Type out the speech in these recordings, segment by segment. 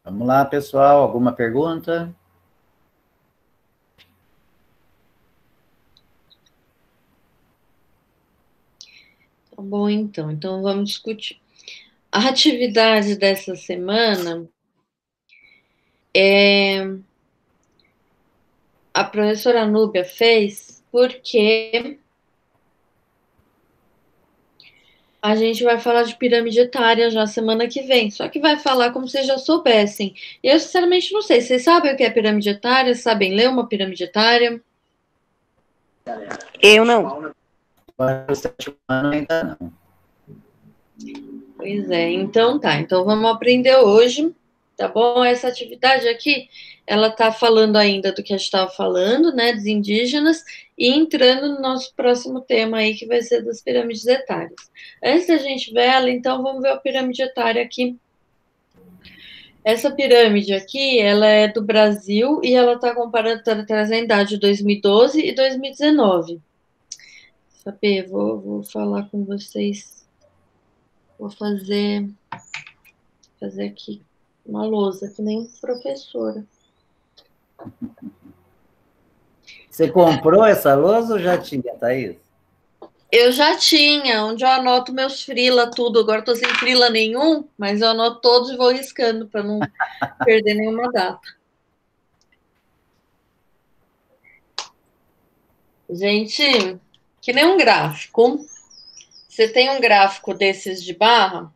Vamos lá, pessoal. Alguma pergunta? Tá bom, então. Então, vamos discutir. A atividade dessa semana a professora Núbia fez porque a gente vai falar de pirâmide etária já semana que vem. Só que vai falar como vocês já soubessem. E eu, sinceramente, não sei. Vocês sabem o que é pirâmide etária? Sabem ler uma pirâmide etária? Eu não. Para o sétimo ano ainda não. Pois é. Então tá. Então vamos aprender hoje, tá bom? Essa atividade aqui, ela tá falando ainda do que a gente estava falando, né, dos indígenas, e entrando no nosso próximo tema aí, que vai ser das pirâmides etárias. Antes da gente ver ela, então vamos ver a pirâmide etária aqui. Essa pirâmide aqui, ela é do Brasil e ela está comparando, tá trazendo a idade de 2012 e 2019. Saber, vou falar com vocês, vou fazer aqui uma lousa, que nem professora. Você comprou essa lousa ou já tinha, Thaís? Eu já tinha, onde eu anoto meus frila tudo. Agora estou sem frila nenhum, mas eu anoto todos e vou riscando para não perder nenhuma data. Gente, que nem um gráfico. Você tem um gráfico desses de barra,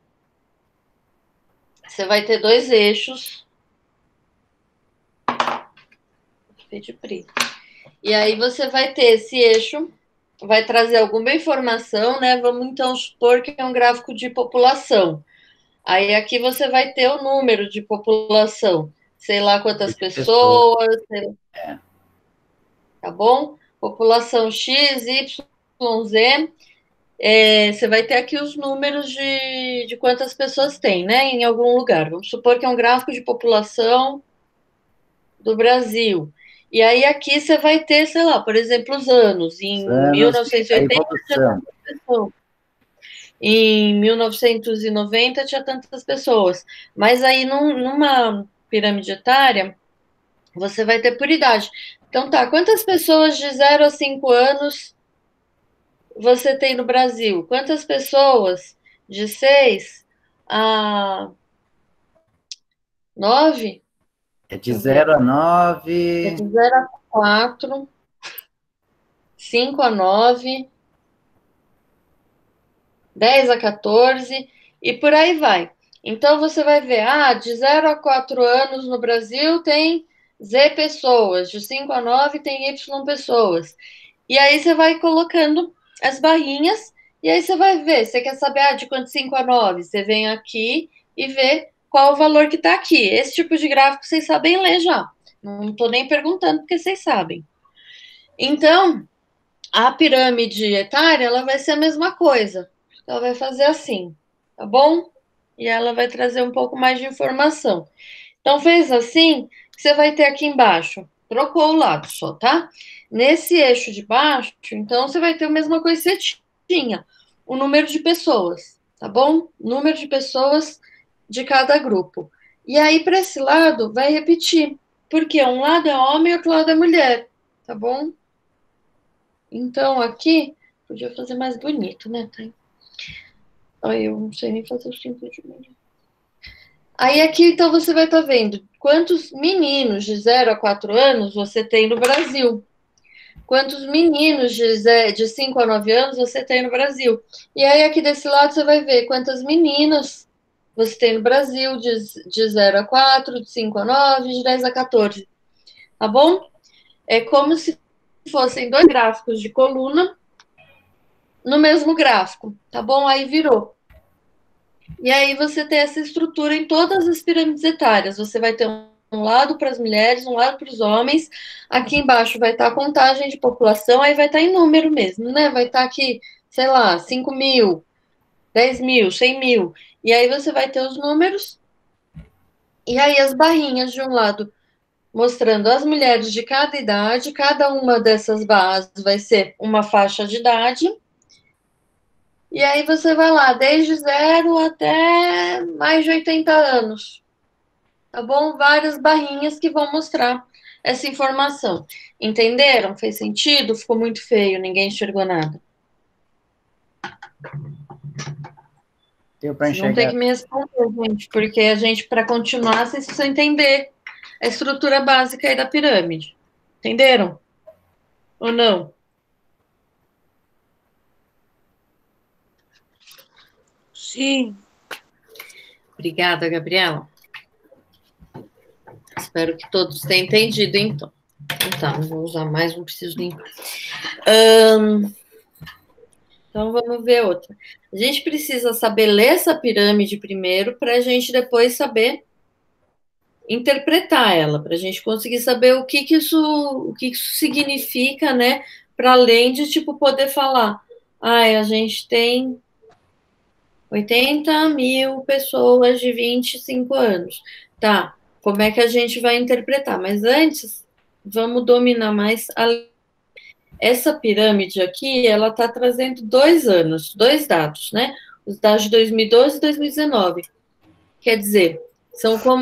você vai ter dois eixos. De preto. E aí você vai ter esse eixo, vai trazer alguma informação, né? Vamos então supor que é um gráfico de população. Aí aqui você vai ter o número de população, sei lá quantas Pessoa. pessoas, É. tá bom? População X, Y, Z. Você vai ter aqui os números de quantas pessoas tem, né? Em algum lugar. Vamos supor que é um gráfico de população do Brasil. E aí aqui você vai ter, sei lá, por exemplo, os anos. Os Em anos, a 1980 tinha evolução. tantas pessoas. Em 1990 tinha tantas pessoas. Mas aí numa pirâmide etária, você vai ter por idade. Então tá, quantas pessoas de 0 a 5 anos você tem no Brasil? Quantas pessoas de 6 a 9? É de Deixa eu ver. 0 a É 9. de 0 a 4, 5 a 9, 10 a 14 e por aí vai. Então você vai ver, de 0 a 4 anos no Brasil tem Z pessoas, de 5 a 9 tem Y pessoas. E aí você vai colocando as barrinhas e aí você vai ver, você quer saber de quanto 5 a 9? Você vem aqui e vê qual o valor que está aqui. Esse tipo de gráfico vocês sabem ler já. Não estou nem perguntando porque vocês sabem. Então, a pirâmide etária, ela vai ser a mesma coisa. Ela vai fazer assim, tá bom? E ela vai trazer um pouco mais de informação. Então, fez assim, você vai ter aqui embaixo. Trocou o lado só, tá? Nesse eixo de baixo, então, você vai ter a mesma coisa que você tinha. O número de pessoas, tá bom? Número de pessoas de cada grupo. E aí, para esse lado, vai repetir. Porque um lado é homem e outro lado é mulher, tá bom? Então, aqui, podia fazer mais bonito, né? Aí eu não sei nem fazer o símbolo de mulher. Aí aqui, então, você vai estar vendo quantos meninos de 0 a 4 anos você tem no Brasil. Quantos meninos de 5 a 9 anos você tem no Brasil. E aí, aqui desse lado, você vai ver quantas meninas você tem no Brasil, de 0 a 4, de 5 a 9, de 10 a 14. Tá bom? É como se fossem dois gráficos de coluna no mesmo gráfico, tá bom? Aí virou. E aí você tem essa estrutura em todas as pirâmides etárias. Você vai ter um lado para as mulheres, um lado para os homens. Aqui embaixo vai estar a contagem de população, aí vai estar em número mesmo, né? Vai estar aqui, sei lá, 5 mil, 10 mil, 100 mil. E aí você vai ter os números. E aí as barrinhas de um lado mostrando as mulheres de cada idade. Cada uma dessas barras vai ser uma faixa de idade. E aí você vai lá, desde 0 até mais de 80 anos. tá bom? Várias barrinhas que vão mostrar essa informação. Entenderam? Fez sentido? Ficou muito feio, ninguém enxergou nada. Deu para Vocês vão ter enxergar. que me responder, gente, porque a gente, para continuar, vocês precisam entender a estrutura básica aí da pirâmide. Entenderam? Ou não? Sim. Obrigada, Gabriela. Espero que todos tenham entendido, então. Então tá, não vou usar mais, não preciso limpar. Então vamos ver outra. A gente precisa saber ler essa pirâmide primeiro, para a gente depois saber interpretar ela, para a gente conseguir saber o que isso significa, né? Para além de tipo poder falar, a gente tem 80 mil pessoas de 25 anos. Tá, como é que a gente vai interpretar? Mas antes, vamos dominar mais essa pirâmide aqui, ela está trazendo 2 anos, 2 dados, né? Os dados de 2012 e 2019. Quer dizer,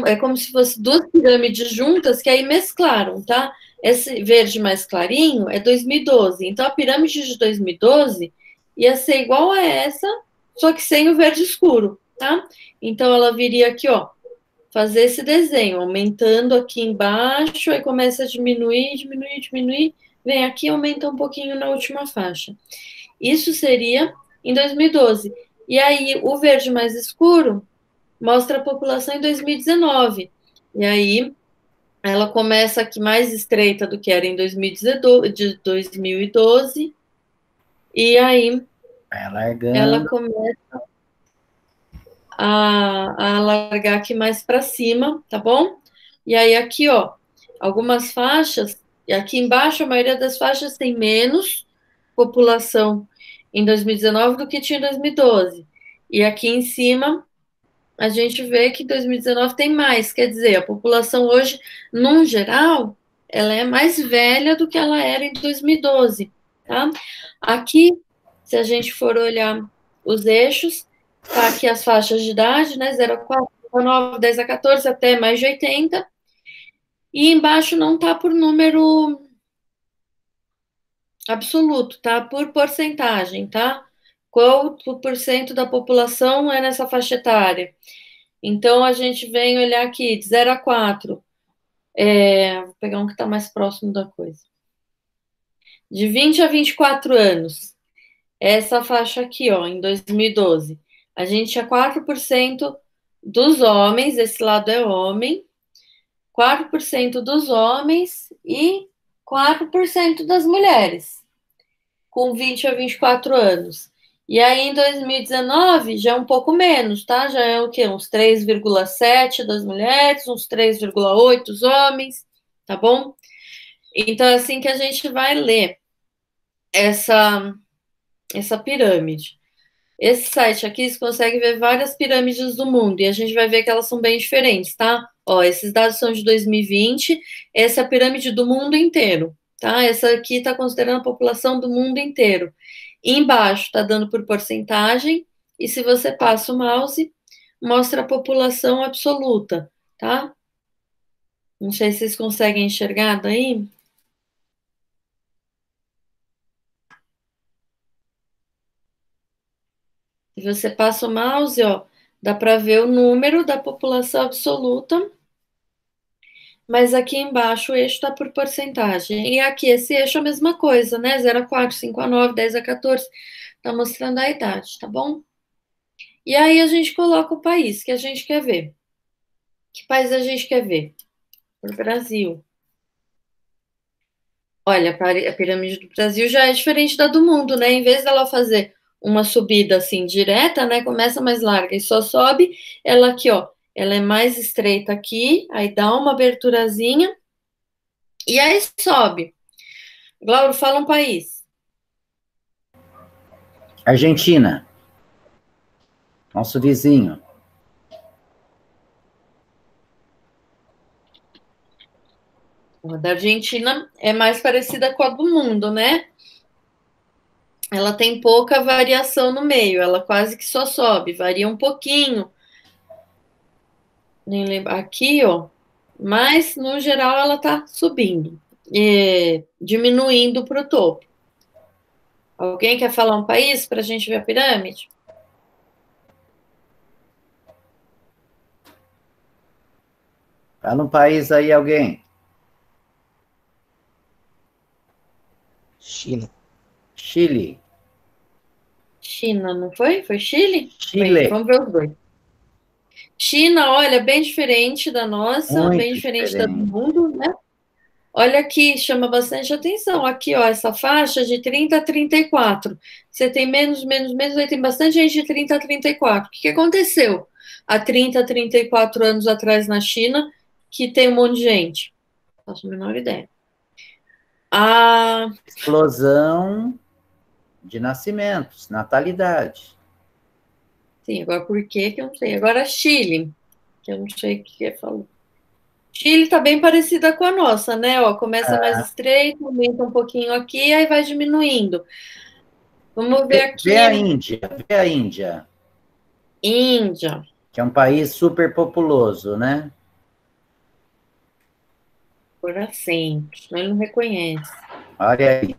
é como se fossem duas pirâmides juntas que aí mesclaram, tá? Esse verde mais clarinho é 2012. Então, a pirâmide de 2012 ia ser igual a essa, só que sem o verde escuro, tá? Então, ela viria aqui, ó, fazer esse desenho, aumentando aqui embaixo, aí começa a diminuir, diminuir, diminuir, vem aqui e aumenta um pouquinho na última faixa. Isso seria em 2012. E aí, o verde mais escuro mostra a população em 2019. E aí, ela começa aqui mais estreita do que era em 2012. E aí, ela começa a largar aqui mais para cima, tá bom? E aí, aqui, ó, algumas faixas, e aqui embaixo, a maioria das faixas tem menos população em 2019 do que tinha em 2012. E aqui em cima, a gente vê que 2019 tem mais, quer dizer, a população hoje, num geral, ela é mais velha do que ela era em 2012, tá? Aqui, se a gente for olhar os eixos, tá aqui as faixas de idade, né, 0 a 4, 9, 10 a 14, até mais de 80, e embaixo não tá por número absoluto, tá? Por porcentagem, tá? Qual o porcento da população é nessa faixa etária? Então, a gente vem olhar aqui, de 0 a 4. Vou pegar um que está mais próximo da coisa. De 20 a 24 anos. Essa faixa aqui, ó, em 2012. A gente tinha 4% dos homens, esse lado é homem, 4% dos homens e 4% das mulheres, com 20 a 24 anos. E aí, em 2019, já é um pouco menos, tá? Já é o quê? Uns 3,7 das mulheres, uns 3,8 dos homens, tá bom? Então, é assim que a gente vai ler essa pirâmide. Esse site aqui, você consegue ver várias pirâmides do mundo, e a gente vai ver que elas são bem diferentes, tá? Ó, esses dados são de 2020, essa é a pirâmide do mundo inteiro, tá? Essa aqui está considerando a população do mundo inteiro. E embaixo está dando por porcentagem, e se você passa o mouse, mostra a população absoluta, tá? Não sei se vocês conseguem enxergar daí. Se você passa o mouse, ó, dá para ver o número da população absoluta, mas aqui embaixo o eixo está por porcentagem. E aqui esse eixo é a mesma coisa, né? 0 a 4, 5 a 9, 10 a 14, está mostrando a idade, tá bom? E aí a gente coloca o país que a gente quer ver. Que país a gente quer ver? O Brasil. Olha, a pirâmide do Brasil já é diferente da do mundo, né? Em vez dela fazer uma subida assim direta, né? Começa mais larga e só sobe, ela aqui, ó, ela é mais estreita aqui, aí dá uma aberturazinha e aí sobe. Glauro, fala um país. Argentina. Nosso vizinho. A da Argentina é mais parecida com a do mundo, né? Ela tem pouca variação no meio, ela quase que só sobe, varia um pouquinho Nem lembro. Aqui, ó. Mas, no geral, ela está subindo, diminuindo para o topo. Alguém quer falar um país para a gente ver a pirâmide? Fala um país aí, alguém. Chile. Chile. China, não foi? Foi Chile? Foi. Chile. Vamos ver os dois. China, olha, bem diferente da nossa, bem Muito diferente da do diferente. mundo, né? Olha aqui, chama bastante atenção. Aqui, ó, essa faixa de 30 a 34. Você tem menos, menos, menos, aí tem bastante gente de 30 a 34. O que que aconteceu há 30 a 34 anos atrás na China, que tem um monte de gente? Não faço a menor ideia. Ah, Explosão de nascimentos, natalidade. sim, agora por quê que eu não sei. Agora Chile, que eu não sei o que que falou. Chile está bem parecida com a nossa, né? Ó, começa mais estreito, aumenta um pouquinho aqui, aí vai diminuindo. Vamos ver Vê a aqui. Índia, vê a Índia, Índia. que é um país super populoso, né? Por acento, senão ele não reconhece. Olha aí.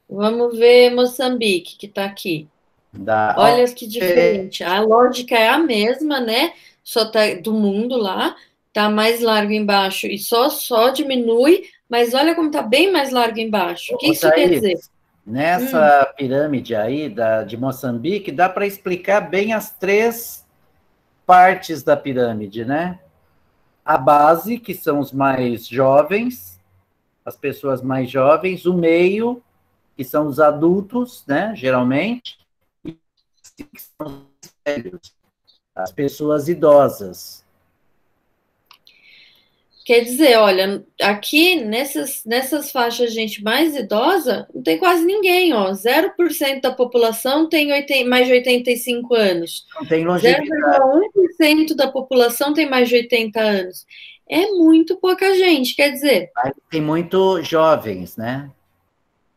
Vamos ver Moçambique, que está aqui. Da... Olha que diferente. A lógica é a mesma, né? Só tá do mundo lá, tá mais largo embaixo e só diminui, mas olha como tá bem mais largo embaixo. O que Ô, isso quer dizer? Thaís, nessa pirâmide aí de Moçambique, dá para explicar bem as três partes da pirâmide, né? A base, que são os mais jovens, as pessoas mais jovens, o meio, que são os adultos, né, geralmente, e que são os velhos, as pessoas idosas. Quer dizer, olha, aqui nessas faixas de gente mais idosa, não tem quase ninguém, ó. 0% da população tem mais de 85 anos. Não tem Zero longevidade, vírgula um por cento da população tem mais de 80 anos. É muito pouca gente, quer dizer. tem muito jovens, né?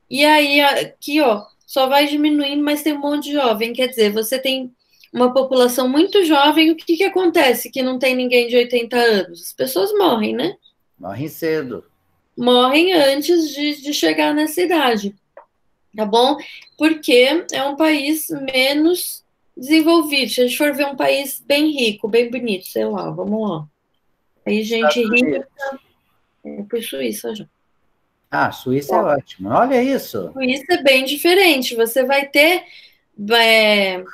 E aí, aqui, ó, só vai diminuindo, mas tem um monte de jovem. Quer dizer, você tem uma população muito jovem, o que que acontece que não tem ninguém de 80 anos? As pessoas morrem, né? Morrem cedo. Morrem antes de chegar nessa idade, tá bom? Porque é um país menos desenvolvido. Se a gente for ver um país bem rico, bem bonito, sei lá, vamos lá. Aí, gente Estados rica, Unidos. é por Suíça já. Ah, Suíça é ótimo. Olha isso. Suíça é bem diferente. Você vai ter. É, ó,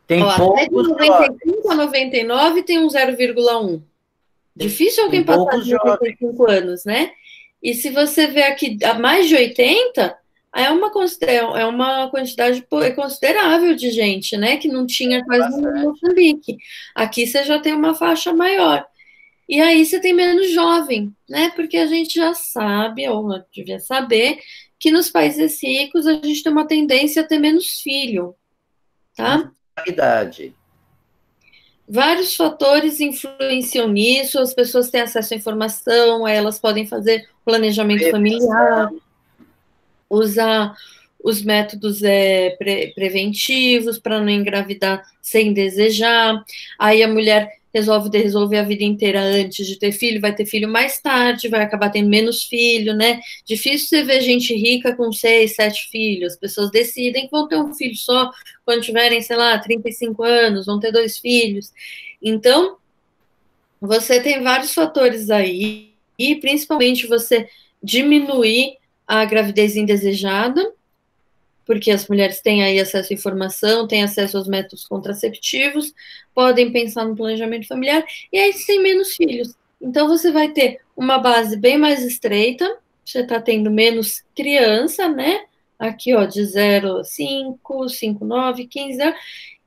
Tem até de poucos 95 a jovens. 99 tem um 0,1. Difícil Tem alguém passar poucos de jovens. 95 anos, né? E se você vê aqui a mais de 80, é uma quantidade considerável de gente, né? Que não tinha quase no Bastante. Moçambique. Aqui você já tem uma faixa maior. E aí você tem menos jovem, né? Porque a gente já sabe, ou devia saber, que nos países ricos a gente tem uma tendência a ter menos filho, tá? Natalidade. Vários fatores influenciam nisso, as pessoas têm acesso à informação, elas podem fazer planejamento familiar, Prevenção. usar os métodos preventivos para não engravidar sem desejar. Aí a mulher resolve resolver a vida inteira antes de ter filho, vai ter filho mais tarde, vai acabar tendo menos filho, né? Difícil você ver gente rica com 6, 7 filhos. As pessoas decidem que vão ter um filho só quando tiverem, sei lá, 35 anos, vão ter 2 filhos. Então, você tem vários fatores aí, e principalmente você diminuir a gravidez indesejada, porque as mulheres têm aí acesso à informação, têm acesso aos métodos contraceptivos, podem pensar no planejamento familiar, e aí tem menos filhos. Então você vai ter uma base bem mais estreita, você está tendo menos criança, né? Aqui, ó, de 0 a 5, 5, 9, 15,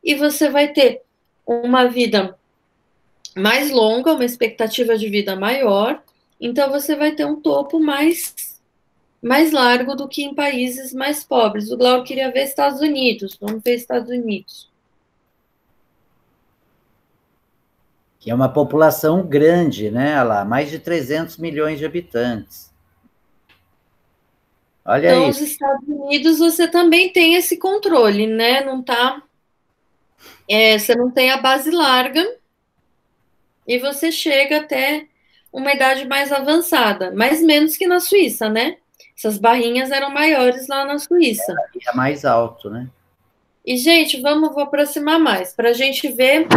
e você vai ter uma vida mais longa, uma expectativa de vida maior, então você vai ter um topo mais largo do que em países mais pobres. O Glauco queria ver Estados Unidos. Vamos ver Estados Unidos. Que é uma população grande, né? Olha lá, mais de 300 milhões de habitantes. Olha Então, os isso. Estados Unidos, você também tem esse controle, né? Não está Você não tem a base larga e você chega até uma idade mais avançada, mais menos que na Suíça, né? Essas barrinhas eram maiores lá na Suíça. E é mais alto, né? E, gente, vou aproximar mais, para a gente ver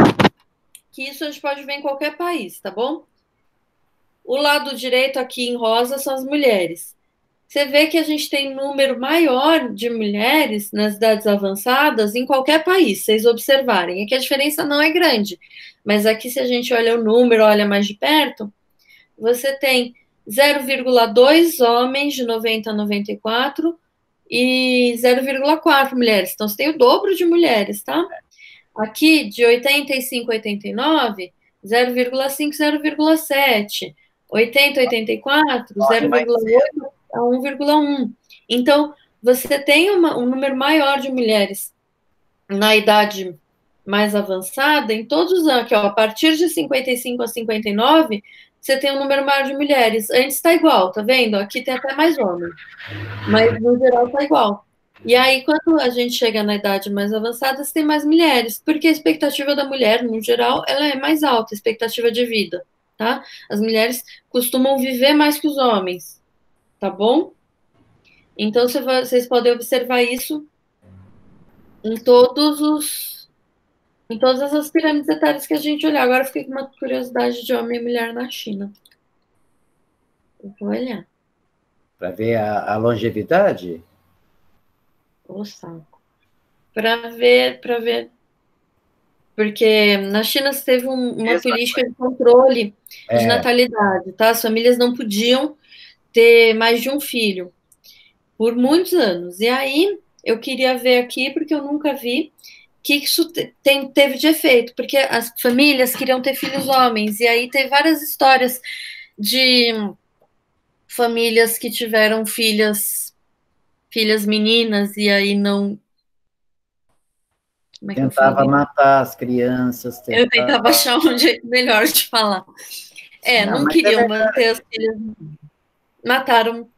que isso a gente pode ver em qualquer país, tá bom? O lado direito aqui em rosa são as mulheres. Você vê que a gente tem número maior de mulheres nas idades avançadas em qualquer país, vocês observarem. É que a diferença não é grande, mas aqui se a gente olha o número, olha mais de perto, você tem 0,2 homens de 90 a 94 e 0,4 mulheres. Então, você tem o dobro de mulheres, tá? Aqui, de 85 a 89, 0,5, 0,7. 80 a 84, Morre mais cedo. 0,8 a 1,1. Então, você tem um número maior de mulheres na idade mais avançada, em todos os anos, aqui, ó, a partir de 55 a 59, você tem um número maior de mulheres. Antes está igual, tá vendo? Aqui tem até mais homens, mas no geral está igual. E aí, quando a gente chega na idade mais avançada, você tem mais mulheres, porque a expectativa da mulher, no geral, ela é mais alta, a expectativa de vida, tá? As mulheres costumam viver mais que os homens, tá bom? Então, vocês podem observar isso em em todas as pirâmides etárias que a gente olhar. Agora eu fiquei com uma curiosidade de homem e mulher na China. Eu vou olhar. Para ver a longevidade? Ô, saco. Para ver. Porque na China se teve uma política de controle de natalidade, tá? As famílias não podiam ter mais de um filho por muitos anos. E aí eu queria ver aqui, porque eu nunca vi, o que isso teve de efeito, porque as famílias queriam ter filhos homens, e aí tem várias histórias de famílias que tiveram filhas meninas, e aí não. Como é que eu Tentava falei? matar as crianças. Eu tentava achar um jeito melhor de falar. Não queriam manter as filhas. Mataram.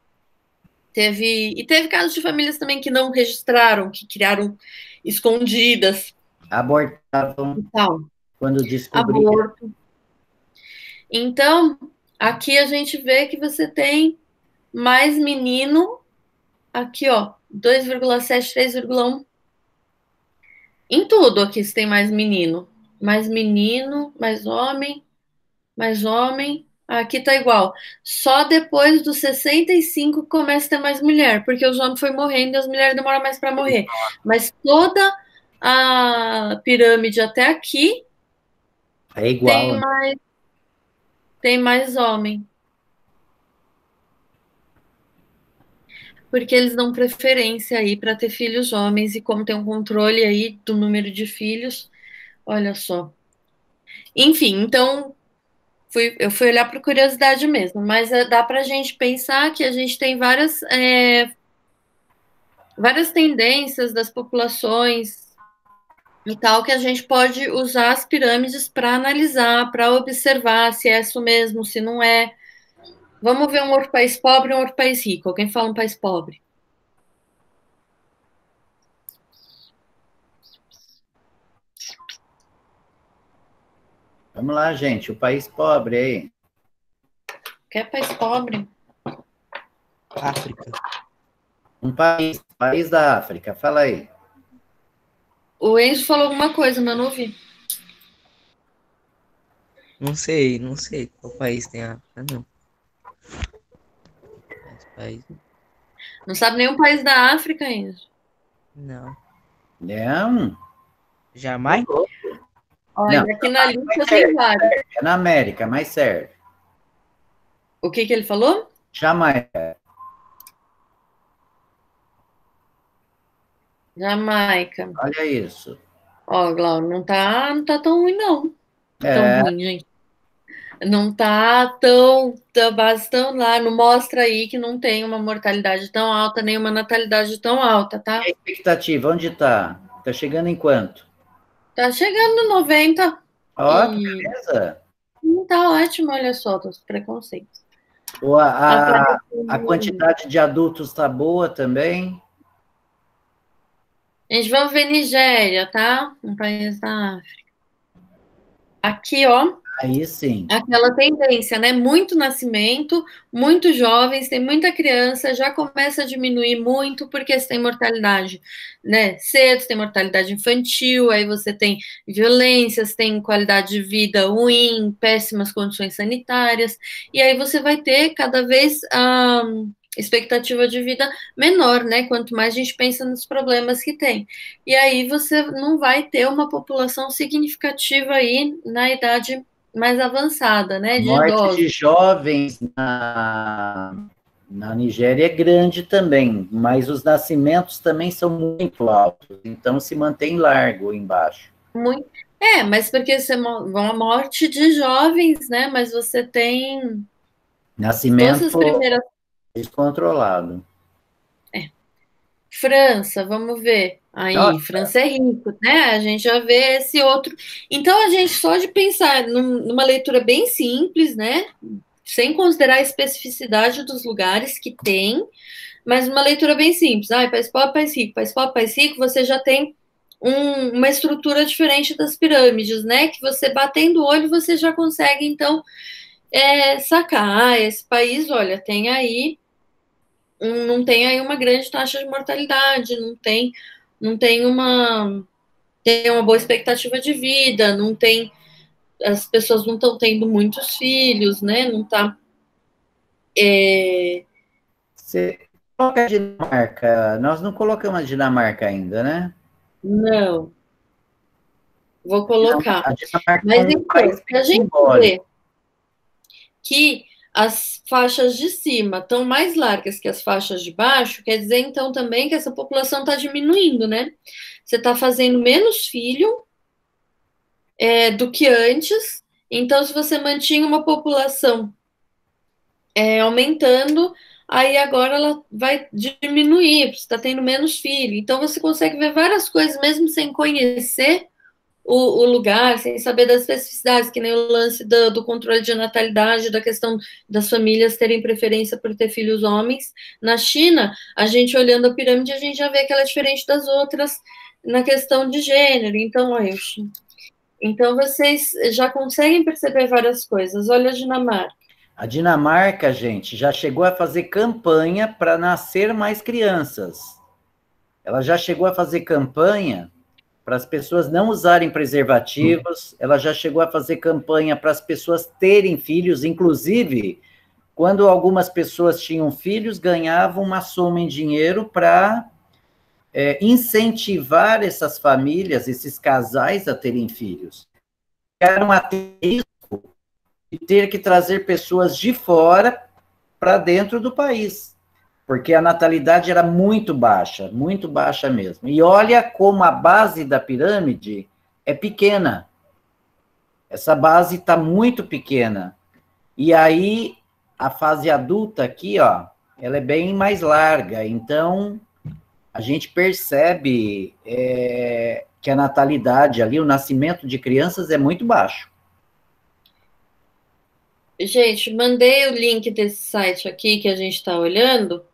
Teve casos de famílias também que não registraram, que criaram escondidas. Abortavam quando descobriam. Aborto. Então, aqui a gente vê que você tem mais menino. Aqui, ó, 2,7, 3,1. Em tudo aqui você tem mais menino. Mais menino, mais homem, mais homem. Aqui tá igual. Só depois dos 65 começa a ter mais mulher, porque os homens foi morrendo e as mulheres demoram mais para morrer. Mas toda a pirâmide até aqui é igual. Tem mais homem. Porque eles dão preferência aí para ter filhos homens, e como tem um controle aí do número de filhos, olha só. Enfim, então eu fui olhar por curiosidade mesmo, mas dá para a gente pensar que a gente tem várias tendências das populações e tal, que a gente pode usar as pirâmides para analisar, para observar se é isso mesmo, se não é. Vamos ver um outro país pobre e um outro país rico. Alguém fala um país pobre? Vamos lá, gente, o país pobre aí. Quer país pobre? África. Um país da África, fala aí. O Enzo falou alguma coisa, mas eu não ouvi. Não sei qual país tem África, não. País... Não sabe nenhum país da África, Enzo? Não. Não? Jamaica? Olha, aqui na lista tem vários. É na América, mas serve. O que ele falou? Jamaica. Jamaica. Olha isso. Ó, Glau, não tá tão ruim, não. Tão ruim, gente. Não tá a base tão lá, não mostra aí que não tem uma mortalidade tão alta, nem uma natalidade tão alta, tá? E a expectativa, onde está? Está chegando em quanto? Tá chegando no 90. Ó, que beleza. Tá ótimo, olha só, dos preconceitos. A quantidade de adultos está boa também? Gente, vamos ver Nigéria, tá? Um país da África. Aqui, ó, Aí sim. aquela tendência, né? Muito nascimento, muitos jovens, tem muita criança, já começa a diminuir muito, porque você tem mortalidade, né? Cedo, você tem mortalidade infantil, aí você tem violências, tem qualidade de vida ruim, péssimas condições sanitárias, e aí você vai ter cada vez a expectativa de vida menor, né? Quanto mais a gente pensa nos problemas que tem. E aí você não vai ter uma população significativa aí na idade mais avançada, né, de Morte de idosos. jovens na Nigéria é grande também, mas os nascimentos também são muito altos, então se mantém largo embaixo. Muito. É, mas porque você uma morte de jovens, né? Mas você tem todas as Nascimento primeiras. descontrolado. França, vamos ver. Aí, Nossa, França é rico, né? A gente já vê esse outro. Então, a gente só de pensar numa leitura bem simples, né? Sem considerar a especificidade dos lugares que tem, mas uma leitura bem simples. Ah, país pobre, país rico, país pobre, país rico, você já tem uma estrutura diferente das pirâmides, né? Que você batendo o olho, você já consegue, então, sacar. Ah, esse país, olha, tem aí não tem aí uma grande taxa de mortalidade, não tem uma boa expectativa de vida, não tem, as pessoas não estão tendo muitos filhos, né? Não tá. você coloca a Dinamarca, nós não colocamos a Dinamarca ainda, né? Não, vou colocar. A Dinamarca é Mas um então, país se bem a gente simbólico. vê que as faixas de cima estão mais largas que as faixas de baixo, quer dizer então também que essa população está diminuindo, né? Você está fazendo menos filho do que antes. Então, se você mantinha uma população aumentando, aí agora ela vai diminuir, você está tendo menos filho. Então, você consegue ver várias coisas, mesmo sem conhecer o lugar, sem saber das especificidades, que nem o lance do controle de natalidade, da questão das famílias terem preferência por ter filhos homens. Na China, a gente olhando a pirâmide, a gente já vê que ela é diferente das outras na questão de gênero. Então, olha, então vocês já conseguem perceber várias coisas. Olha a Dinamarca. A Dinamarca, gente, já chegou a fazer campanha para nascer mais crianças. Ela já chegou a fazer campanha para as pessoas não usarem preservativos, ela já chegou a fazer campanha para as pessoas terem filhos, inclusive, quando algumas pessoas tinham filhos, ganhavam uma soma em dinheiro para incentivar essas famílias, esses casais a terem filhos. Chegaram a ter risco de ter que trazer pessoas de fora para dentro do país, porque a natalidade era muito baixa mesmo. E olha como a base da pirâmide é pequena. Essa base está muito pequena. E aí, a fase adulta aqui, ó, ela é bem mais larga. Então, a gente percebe que a natalidade ali, o nascimento de crianças é muito baixo. Gente, mandei o link desse site aqui que a gente está olhando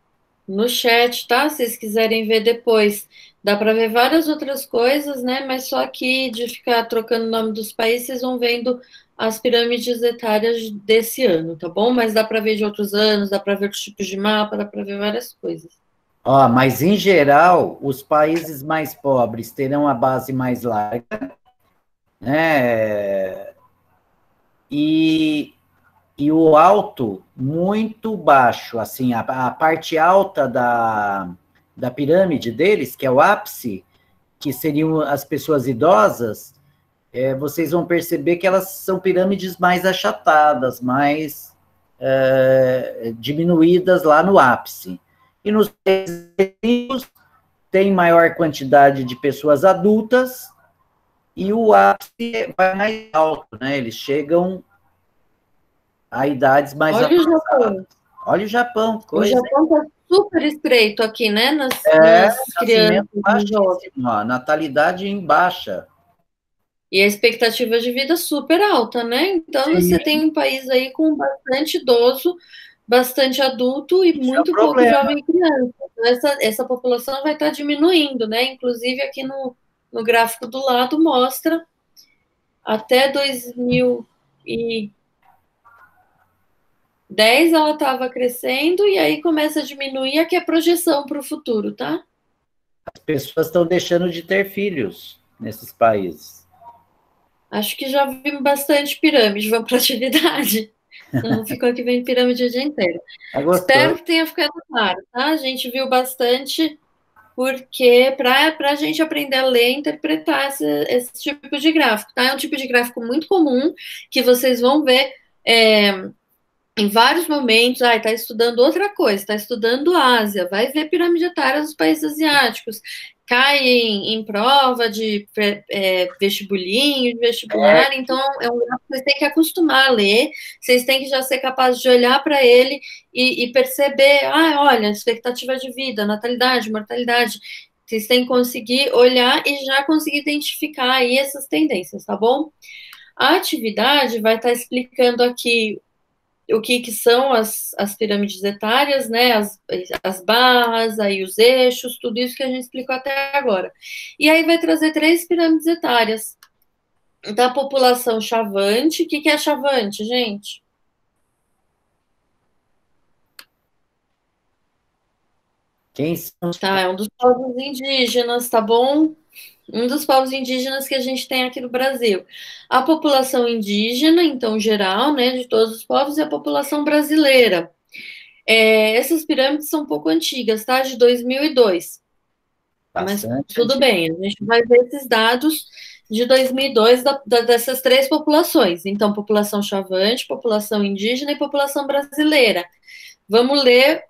no chat, tá? Se vocês quiserem ver depois. Dá para ver várias outras coisas, né? Mas só que de ficar trocando o nome dos países, vocês vão vendo as pirâmides etárias desse ano, tá bom? Mas dá para ver de outros anos, dá para ver os tipos de mapa, dá para ver várias coisas. Ó, mas, em geral, os países mais pobres terão a base mais larga, né? E o alto muito baixo, assim, a parte alta da pirâmide deles, que é o ápice, que seriam as pessoas idosas, vocês vão perceber que elas são pirâmides mais achatadas, mais diminuídas lá no ápice. E nos ricos tem maior quantidade de pessoas adultas e o ápice vai mais alto, né? Eles chegam a idades mais Olha avançadas. o Japão. Olha o Japão, coisa. O Japão está super estreito aqui, né? Nas crianças. Baixíssimo, ó, natalidade em baixa. E a expectativa de vida super alta, né? Então Sim. você tem um país aí com bastante idoso, bastante adulto e Isso é um muito pouco problema. jovem e criança. Então, essa população vai estar diminuindo, né? Inclusive, aqui no gráfico do lado mostra até 2010 ela estava crescendo e aí começa a diminuir, aqui é projeção para o futuro, tá? As pessoas estão deixando de ter filhos nesses países. Acho que já vimos bastante pirâmide, vamos para atividade. Não ficou aqui vendo pirâmide o dia inteiro. Espero que tenha ficado claro, tá? A gente viu bastante, porque para a gente aprender a ler e interpretar esse tipo de gráfico, tá? É um tipo de gráfico muito comum que vocês vão ver em vários momentos. Está estudando outra coisa, está estudando Ásia, vai ver pirâmide etária dos países asiáticos. Cai em prova de vestibulinho, de vestibular, então é um gráfico que vocês têm que acostumar a ler, vocês têm que já ser capazes de olhar para ele e perceber, olha, expectativa de vida, natalidade, mortalidade, vocês têm que conseguir olhar e já conseguir identificar aí essas tendências, tá bom? A atividade vai estar explicando aqui o que são as pirâmides etárias, né, as barras, aí os eixos, tudo isso que a gente explicou até agora. E aí vai trazer 3 pirâmides etárias da população chavante. O que é chavante, gente? Quem são? Tá, é um dos povos indígenas, tá bom? Um dos povos indígenas que a gente tem aqui no Brasil. A população indígena, então, geral, né, de todos os povos, e a população brasileira. Essas pirâmides são um pouco antigas, tá? De 2002. Mas tudo bem, a gente vai ver esses dados de 2002 dessas 3 populações. Então, população chavante, população indígena e população brasileira. Vamos ler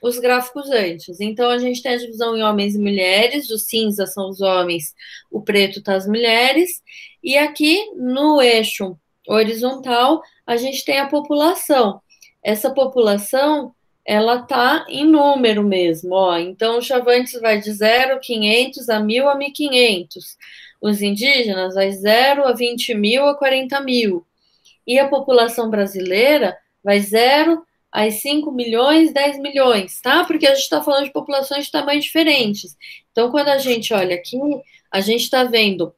os gráficos antes. Então, a gente tem a divisão em homens e mulheres, o cinza são os homens, o preto está as mulheres, e aqui no eixo horizontal, a gente tem a população. Essa população, ela está em número mesmo, ó. Então, o Chavantes vai de 0 a 500 a 1.000 a 1.500. Os indígenas vai 0 a 20.000 a 40.000. E a população brasileira vai 0 às 5 milhões, 10 milhões, tá? Porque a gente está falando de populações de tamanhos diferentes. Então, quando a gente olha aqui, a gente está vendo,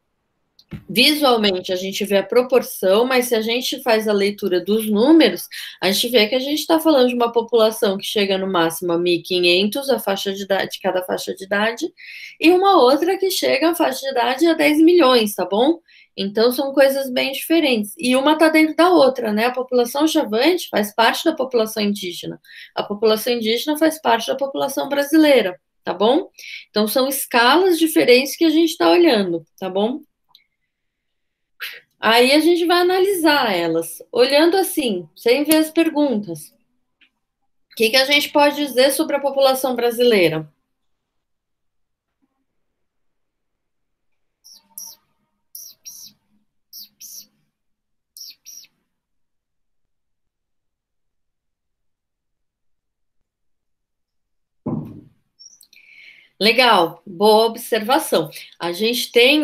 visualmente, a gente vê a proporção, mas se a gente faz a leitura dos números, a gente vê que a gente está falando de uma população que chega no máximo a 1.500, a faixa de idade, cada faixa de idade, e uma outra que chega a faixa de idade a 10 milhões, tá bom? Então, são coisas bem diferentes. E uma está dentro da outra, né? A população chavante faz parte da população indígena. A população indígena faz parte da população brasileira, tá bom? Então, são escalas diferentes que a gente está olhando, tá bom? Aí a gente vai analisar elas, olhando assim, sem ver as perguntas. O que a gente pode dizer sobre a população brasileira? Legal, boa observação. A gente tem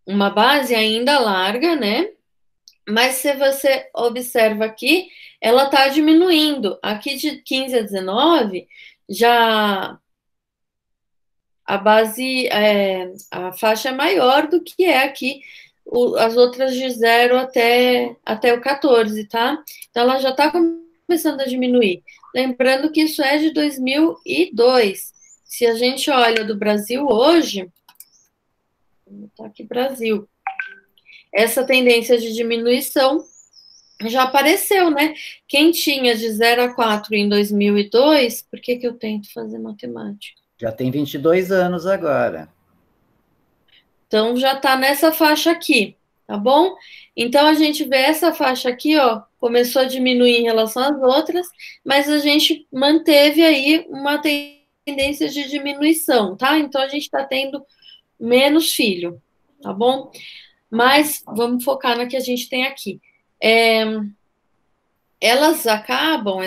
uma base ainda larga, né? Mas se você observa aqui, ela está diminuindo. Aqui de 15 a 19, já a base, a faixa é maior do que é aqui as outras de 0 até o 14, tá? Então, ela já está começando a diminuir. Lembrando que isso é de 2002. Se a gente olha do Brasil hoje, tá aqui Brasil, essa tendência de diminuição já apareceu, né? Quem tinha de 0 a 4 em 2002, por que eu tento fazer matemática? Já tem 22 anos agora. Então, já está nessa faixa aqui, tá bom? Então, a gente vê essa faixa aqui, ó, começou a diminuir em relação às outras, mas a gente manteve aí uma tendência de diminuição, tá? Então, a gente está tendo menos filho, tá bom? Mas vamos focar na que a gente tem aqui. Elas acabam,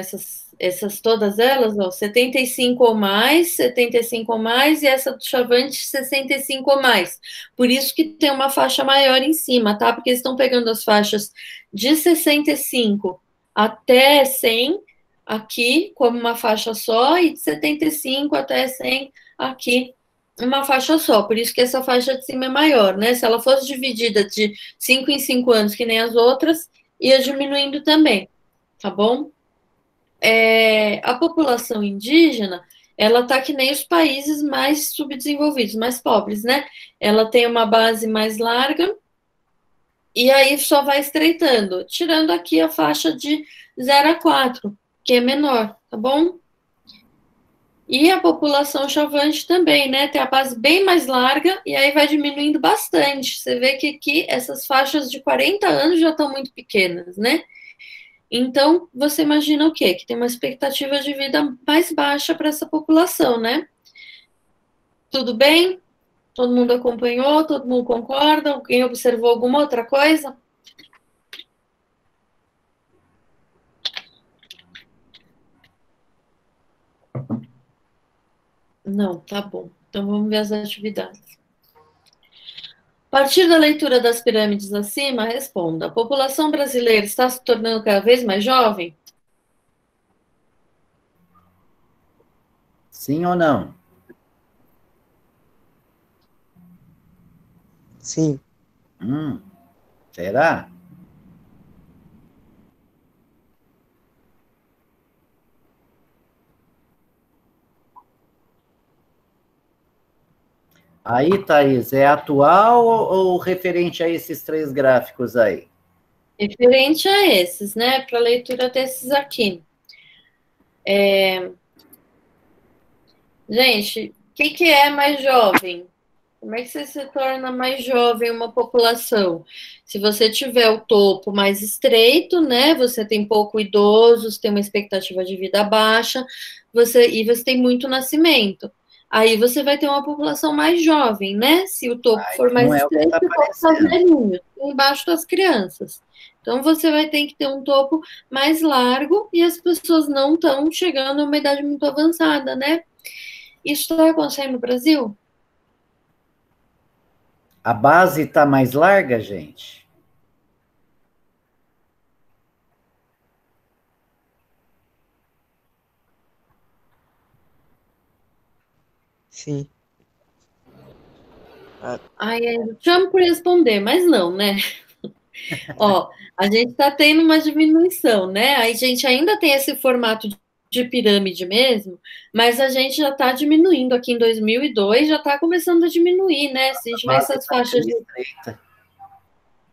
todas elas, ó, 75 ou mais, 75 ou mais, e essa do Chavante, 65 ou mais. Por isso que tem uma faixa maior em cima, tá? Porque eles estão pegando as faixas de 65 até 100 aqui, como uma faixa só, e de 75 até 100 aqui, uma faixa só. Por isso que essa faixa de cima é maior, né? Se ela fosse dividida de 5 em 5 anos, que nem as outras, ia diminuindo também, tá bom? A população indígena, ela tá que nem os países mais subdesenvolvidos, mais pobres, né? Ela tem uma base mais larga, e aí só vai estreitando, tirando aqui a faixa de 0 a 4, que é menor, tá bom? E a população chavante também, né? Tem a base bem mais larga e aí vai diminuindo bastante. Você vê que aqui essas faixas de 40 anos já estão muito pequenas, né? Então, você imagina o quê? Que tem uma expectativa de vida mais baixa para essa população, né? Tudo bem? Todo mundo acompanhou? Todo mundo concorda? Alguém observou alguma outra coisa? Não, tá bom. Então vamos ver as atividades. A partir da leitura das pirâmides acima, responda: a população brasileira está se tornando cada vez mais jovem? Sim ou não? Sim. Será? Aí, Thaís, é atual ou referente a esses 3 gráficos aí? Referente a esses, né? Para a leitura desses aqui. Gente, o que é mais jovem? Como é que você se torna mais jovem uma população? Se você tiver o topo mais estreito, né? Você tem pouco idosos, tem uma expectativa de vida baixa, e você tem muito nascimento. Aí você vai ter uma população mais jovem, né? Se o topo for mais não é o que estreito, tá você vai estar aparecendo. velhinho, embaixo das crianças. Então você vai ter que ter um topo mais largo e as pessoas não estão chegando a uma idade muito avançada, né? Isso está acontecendo no Brasil? A base está mais larga, gente? Sim. Ai, eu chamo por responder, mas não, né? Ó, a gente está tendo uma diminuição, né? Aí a gente ainda tem esse formato de pirâmide mesmo, mas a gente já está diminuindo aqui em 2002, já está começando a diminuir, né? Se a gente vê essas faixas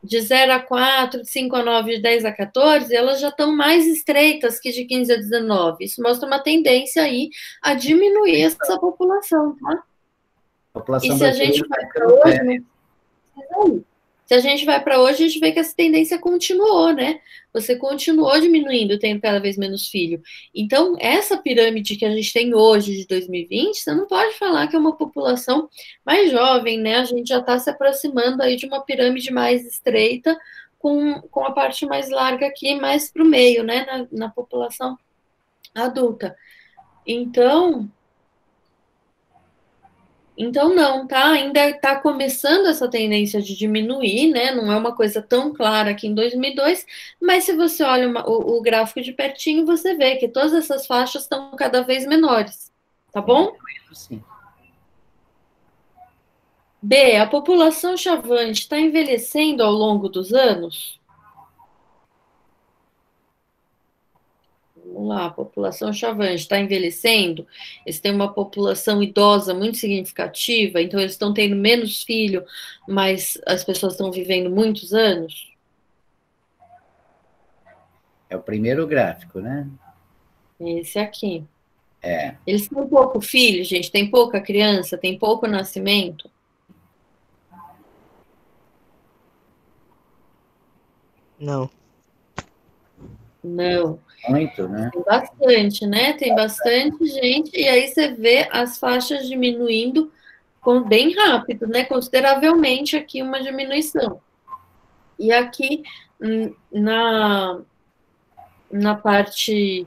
de 0 a 4, de 5 a 9, de 10 a 14, elas já estão mais estreitas que de 15 a 19. Isso mostra uma tendência aí a diminuir essa população, tá? A população E se a gente brasileira vai está para ficando hoje, velha. não precisa ir. Se a gente vai para hoje, a gente vê que essa tendência continuou, né? Você continuou diminuindo, tendo cada vez menos filho. Então, essa pirâmide que a gente tem hoje, de 2020, você não pode falar que é uma população mais jovem, né? A gente já está se aproximando aí de uma pirâmide mais estreita, com a parte mais larga aqui, mais para o meio, né? Na população adulta. Então não, tá? Ainda está começando essa tendência de diminuir, né? Não é uma coisa tão clara aqui em 2002, mas se você olha o gráfico de pertinho, você vê que todas essas faixas estão cada vez menores, tá bom? Sim. B, a população chavante está envelhecendo ao longo dos anos? Vamos lá, a população chavante está envelhecendo, eles têm uma população idosa muito significativa, então eles estão tendo menos filho, mas as pessoas estão vivendo muitos anos? É o primeiro gráfico, né? Esse aqui. É. Eles têm pouco filho, gente, tem pouca criança, tem pouco nascimento? Não. Não. Muito, né? Tem bastante, né? Tem bastante gente, e aí você vê as faixas diminuindo bem rápido, né? Consideravelmente aqui uma diminuição. E aqui na parte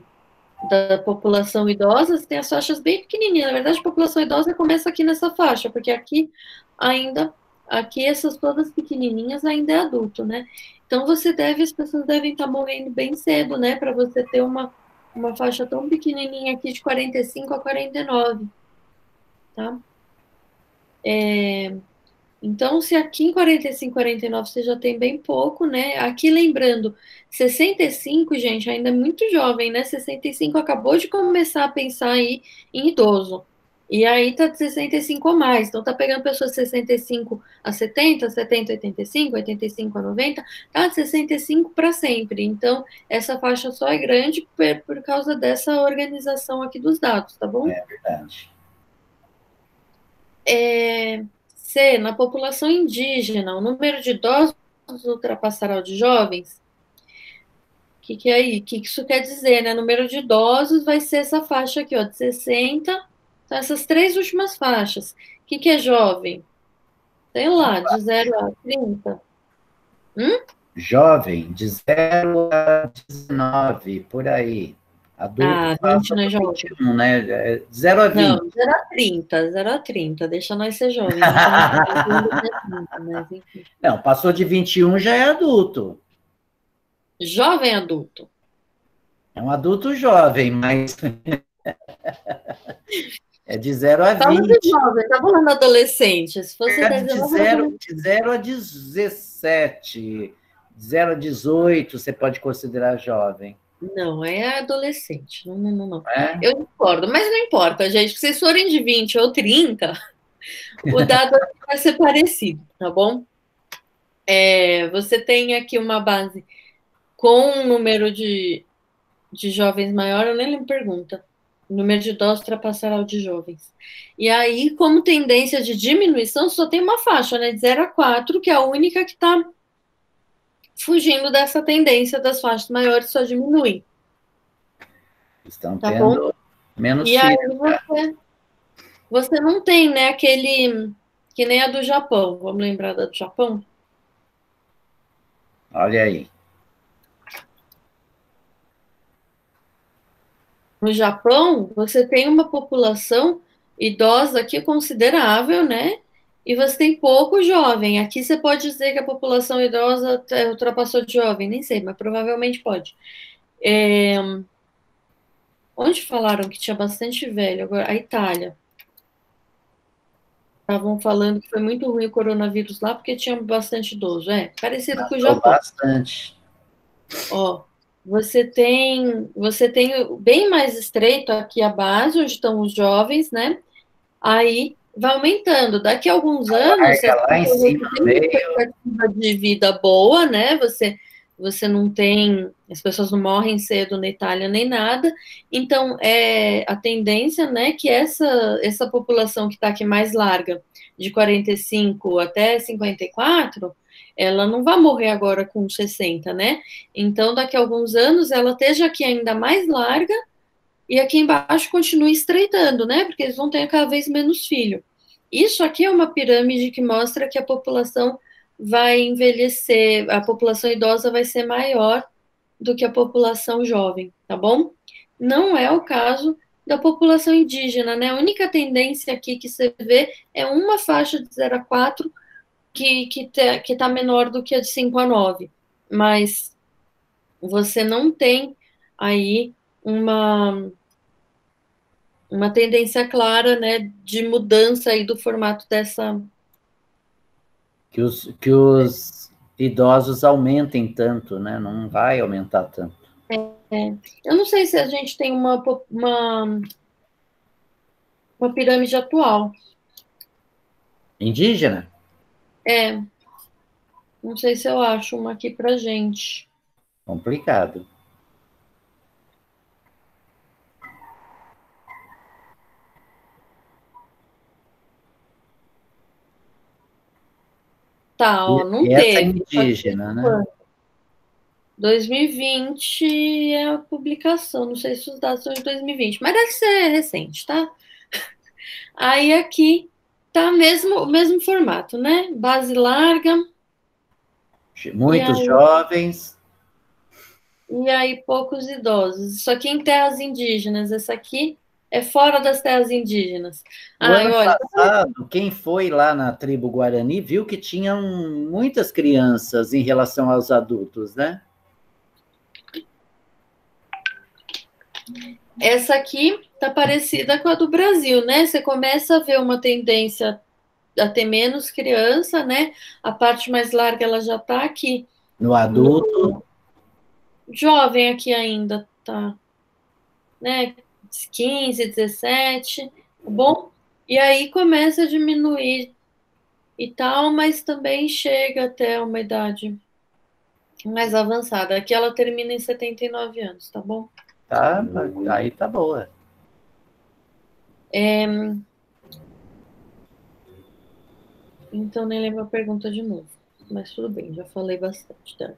da população idosa, tem as faixas bem pequenininhas. Na verdade, a população idosa começa aqui nessa faixa, porque aqui ainda aqui essas todas pequenininhas ainda é adulto, né? Então as pessoas devem estar morrendo bem cedo, né? Para você ter uma faixa tão pequenininha aqui de 45 a 49, tá? Então, se aqui em 45, 49 você já tem bem pouco, né? Aqui lembrando, 65, gente, ainda é muito jovem, né? 65 acabou de começar a pensar aí em idoso. E aí tá de 65 ou mais. Então, tá pegando pessoas de 65 a 70, 70 a 85, 85 a 90, tá de 65 para sempre. Então, essa faixa só é grande por causa dessa organização aqui dos dados, tá bom? É verdade. C, na população indígena, o número de idosos ultrapassará o de jovens? O que é aí? O que isso quer dizer, né? Número de idosos vai ser essa faixa aqui, ó, de 60. Então, essas três últimas faixas. O que é jovem? Sei lá, de 0 a 30. Jovem, de 0 a 19, por aí. Adulto Ah, 20 passa não é do jovem. 21, né? É 0 a 20. Não, 0 a 30, 0 a 30. Deixa nós ser jovens. A gente não tem 30, mas enfim. Não, passou de 21 já é adulto. Jovem adulto. É um adulto jovem, mas é de 0 a Fala de 20. jovem, tá falando adolescente. Se fosse É até de 19, 0 a 17. De 0 a 18 você pode considerar jovem. não, é adolescente. Não, não, não, não. É? Eu discordo, mas não importa, gente. Se vocês forem de 20 ou 30, o dado vai ser parecido, tá bom? Você tem aqui uma base com um número de jovens maior, eu nem lembro pergunta. O número de idosos ultrapassará o de jovens. E aí, como tendência de diminuição, só tem uma faixa, né? De 0 a 4, que é a única que está fugindo dessa tendência das faixas maiores, só diminui. Estão Tá bom? tendo menos E aí filhos. você não tem, né, aquele que nem a do Japão. Vamos lembrar da do Japão? Olha aí. No Japão, você tem uma população idosa aqui considerável, né? E você tem pouco jovem. Aqui você pode dizer que a população idosa ultrapassou de jovem, nem sei, mas provavelmente pode. Onde falaram que tinha bastante velho? Agora, a Itália. Estavam falando que foi muito ruim o coronavírus lá porque tinha bastante idoso. Parecido com o Matou Japão. bastante. Ó, você tem bem mais estreito aqui a base, onde estão os jovens, né? Aí vai aumentando. Daqui a alguns anos, se as Larga lá em pessoas cima, têm no uma meio. expectativa de vida boa, né? Você não tem, as pessoas não morrem cedo na Itália nem nada. Então, a tendência, né, que essa população que está aqui mais larga, de 45 até 54, ela não vai morrer agora com 60, né? Então, daqui a alguns anos, ela esteja aqui ainda mais larga e aqui embaixo continue estreitando, né? Porque eles vão ter cada vez menos filho. Isso aqui é uma pirâmide que mostra que a população vai envelhecer, a população idosa vai ser maior do que a população jovem, tá bom? Não é o caso da população indígena, né? A única tendência aqui que você vê é uma faixa de 0 a 4 que tá menor do que a de 5 a 9. Mas você não tem aí uma tendência clara, né, de mudança aí do formato dessa. Que os idosos aumentem tanto, né? Não vai aumentar tanto. Eu não sei se a gente tem uma pirâmide atual. Indígena? Não sei se eu acho uma aqui pra gente. Complicado. Tá, ó, não E essa é teve. indígena, né? 2020 é a publicação, não sei se os dados são de 2020, mas deve ser recente, tá? Aí aqui tá o mesmo formato, né? Base larga. Muitos aí, jovens. e aí poucos idosos. Isso aqui em terras indígenas, essa aqui é fora das terras indígenas. O ano passado, quem foi lá na tribo Guarani viu que tinham muitas crianças em relação aos adultos, né? Essa aqui tá parecida com a do Brasil, né? Você começa a ver uma tendência a ter menos criança, né? A parte mais larga ela já tá aqui. No adulto. Jovem aqui ainda, tá? Né? 15, 17, tá bom? E aí começa a diminuir e tal, mas também chega até uma idade mais avançada. Aqui ela termina em 79 anos, tá bom? Tá, aí tá boa. Então nem lembro a pergunta de novo, mas tudo bem, já falei bastante, tá?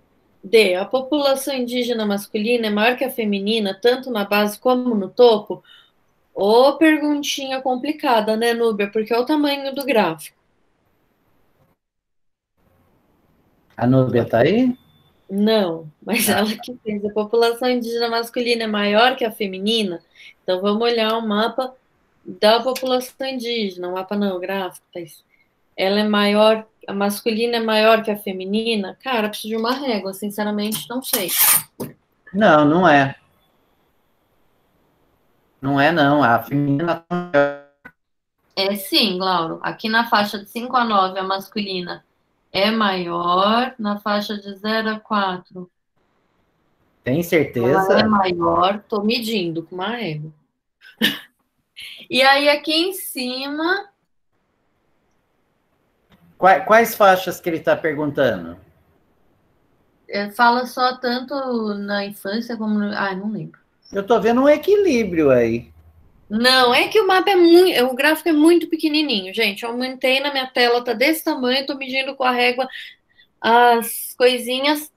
D. A população indígena masculina é maior que a feminina, tanto na base como no topo? Ô, perguntinha complicada, né, Núbia? Porque é o tamanho do gráfico. A Núbia tá aí? Não, mas ela que fez. A população indígena masculina é maior que a feminina? Então vamos olhar o mapa da população indígena. O mapa não, o gráfico, tá isso. Ela é maior, a masculina é maior que a feminina? Cara, preciso de uma régua, sinceramente, não sei. Não, não é. Não é, não. A feminina. É sim, Lauro. Aqui na faixa de 5 a 9, a masculina é maior, na faixa de 0 a 4. Tem Ela é certeza? maior, tô medindo com uma régua. E aí aqui em cima, Quais faixas que ele está perguntando? fala só tanto na infância como no... Ai, não lembro. Eu estou vendo um equilíbrio aí. Não, é que o mapa é muito, o gráfico é muito pequenininho, gente. Eu aumentei na minha tela, tá desse tamanho, tô medindo com a régua as coisinhas.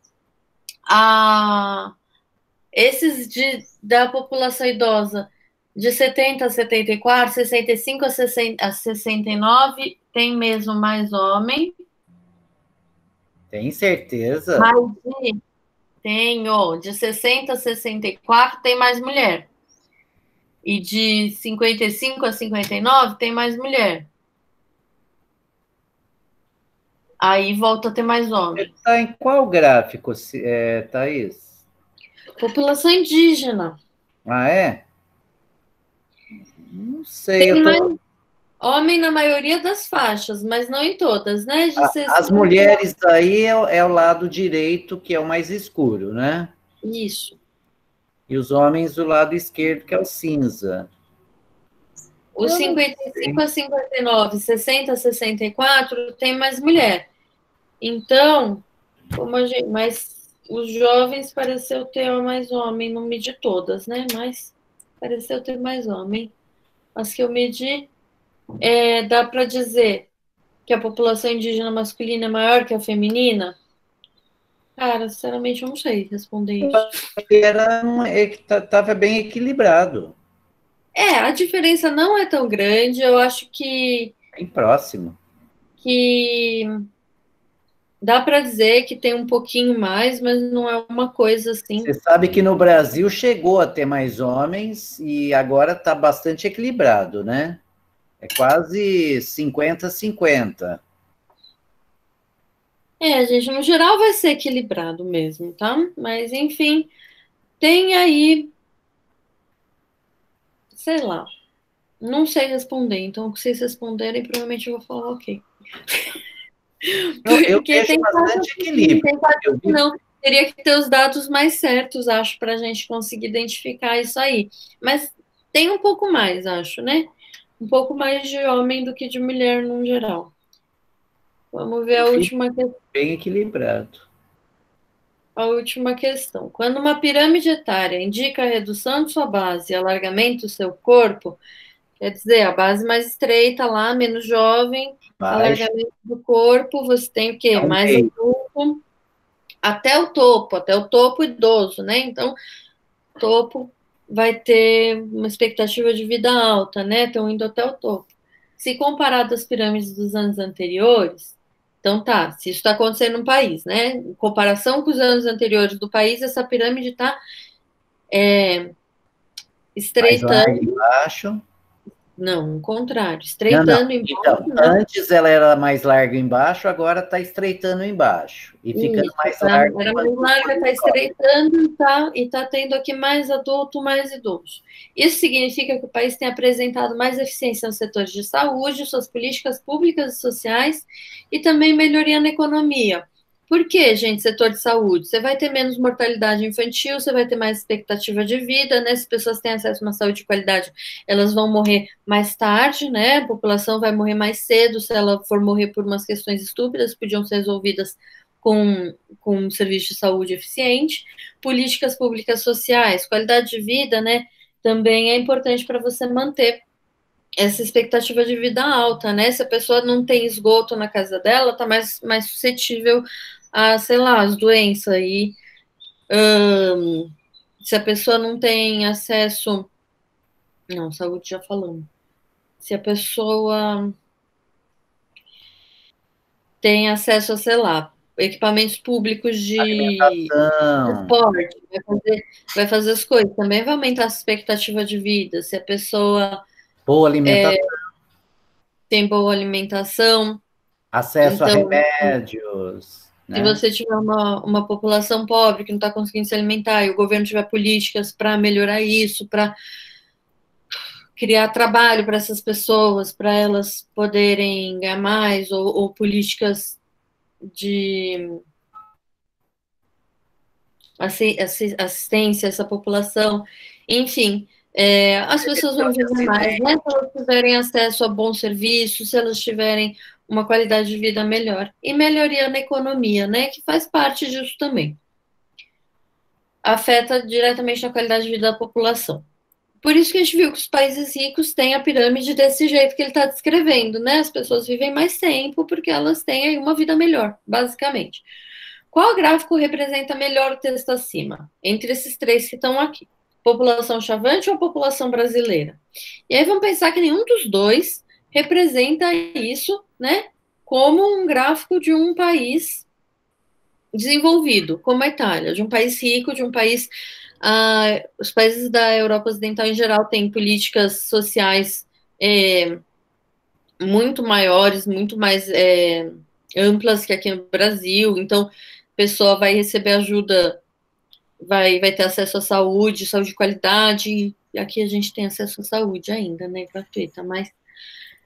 Esses da população idosa de 70 a 74, 65 a 69, tem mesmo mais homem. Tem certeza? Mas tenho de 60 a 64 tem mais mulher. E de 55 a 59 tem mais mulher. Aí volta a ter mais homem. Está em qual gráfico, Thaís? População indígena. Ah, é? Não sei. Tem Eu mais tô... homem na maioria das faixas, mas não em todas, né? De As 60... mulheres aí é o lado direito, que é o mais escuro, né? Isso. E os homens o lado esquerdo, que é o cinza. Os 55 a 59, 60 a 64 tem mais mulher. Então, mas os jovens pareceu ter mais homem, não medi todas, né? Mas pareceu ter mais homem. As que eu medi, dá para dizer que a população indígena masculina é maior que a feminina? Cara, sinceramente, eu não sei responder isso. Estava bem equilibrado. A diferença não é tão grande. Eu acho Bem próximo. que dá para dizer que tem um pouquinho mais, mas não é uma coisa assim. Você sabe que no Brasil chegou a ter mais homens e agora está bastante equilibrado, né? É quase 50-50. Gente, no geral vai ser equilibrado mesmo, tá? Mas, enfim, tem aí, sei lá, não sei responder. Então, se vocês responderem, provavelmente eu vou falar ok. Eu Porque vejo tem bastante equilíbrio. tem que não. Teria que ter os dados mais certos, acho, para a gente conseguir identificar isso aí. Mas tem um pouco mais, acho, né? Um pouco mais de homem do que de mulher no geral. Vamos ver a última questão. Bem equilibrado. A última questão. Quando uma pirâmide etária indica a redução de sua base e alargamento do seu corpo, quer dizer, a base mais estreita lá, menos jovem, alargamento do corpo, você tem o quê? Mais adulto, até o topo idoso, né? Então, topo vai ter uma expectativa de vida alta, né? Estão indo até o topo. Se comparado às pirâmides dos anos anteriores, então tá, se isso está acontecendo no país, né? Em comparação com os anos anteriores do país, essa pirâmide está Mais larga estreitando, embaixo. não, o contrário, Não, estreitando embaixo, então, né? antes ela era mais larga embaixo, agora está estreitando embaixo. E ficando Isso, mais tá? larga Era mais quando larga, está estreitando e tá tendo aqui mais adulto, mais idoso. Isso significa que o país tem apresentado mais eficiência nos setores de saúde, suas políticas públicas e sociais, e também melhoria na economia. Por quê, gente, setor de saúde? Você vai ter menos mortalidade infantil, você vai ter mais expectativa de vida, né? Se as pessoas têm acesso a uma saúde de qualidade, elas vão morrer mais tarde, né? A população vai morrer mais cedo, se ela for morrer por umas questões estúpidas, podiam ser resolvidas com um serviço de saúde eficiente, políticas públicas sociais, qualidade de vida, né? Também é importante para você manter essa expectativa de vida alta, né? Se a pessoa não tem esgoto na casa dela, tá mais suscetível a, sei lá, as doenças aí. Se a pessoa não tem acesso. Não, saúde já falamos. Se a pessoa tem acesso a, sei lá, equipamentos públicos de alimentação, esporte, vai fazer as coisas, também vai aumentar a expectativa de vida. Se a pessoa boa alimentação, tem boa alimentação, acesso a então, remédios, se né? você tiver uma população pobre que não está conseguindo se alimentar e o governo tiver políticas para melhorar isso, para criar trabalho para essas pessoas, para elas poderem ganhar mais, ou políticas de assistência a essa população, enfim, as pessoas vão viver mais, né? Se elas tiverem acesso a bons serviços, se elas tiverem uma qualidade de vida melhor. E melhoria na economia, né? Que faz parte disso também. Afeta diretamente na qualidade de vida da população. Por isso que a gente viu que os países ricos têm a pirâmide desse jeito que ele está descrevendo, né? As pessoas vivem mais tempo porque elas têm aí uma vida melhor, basicamente. Qual gráfico representa melhor o texto acima? Entre esses três que estão aqui. População chavante ou população brasileira? E aí vamos pensar que nenhum dos dois representa isso, né? Como um gráfico de um país desenvolvido, como a Itália, de um país rico, de um país. Os países da Europa Ocidental em geral têm políticas sociais muito maiores, muito mais amplas que aqui no Brasil. Então, a pessoa vai receber ajuda, vai ter acesso à saúde, saúde de qualidade. E aqui a gente tem acesso à saúde ainda, né, gratuita, mas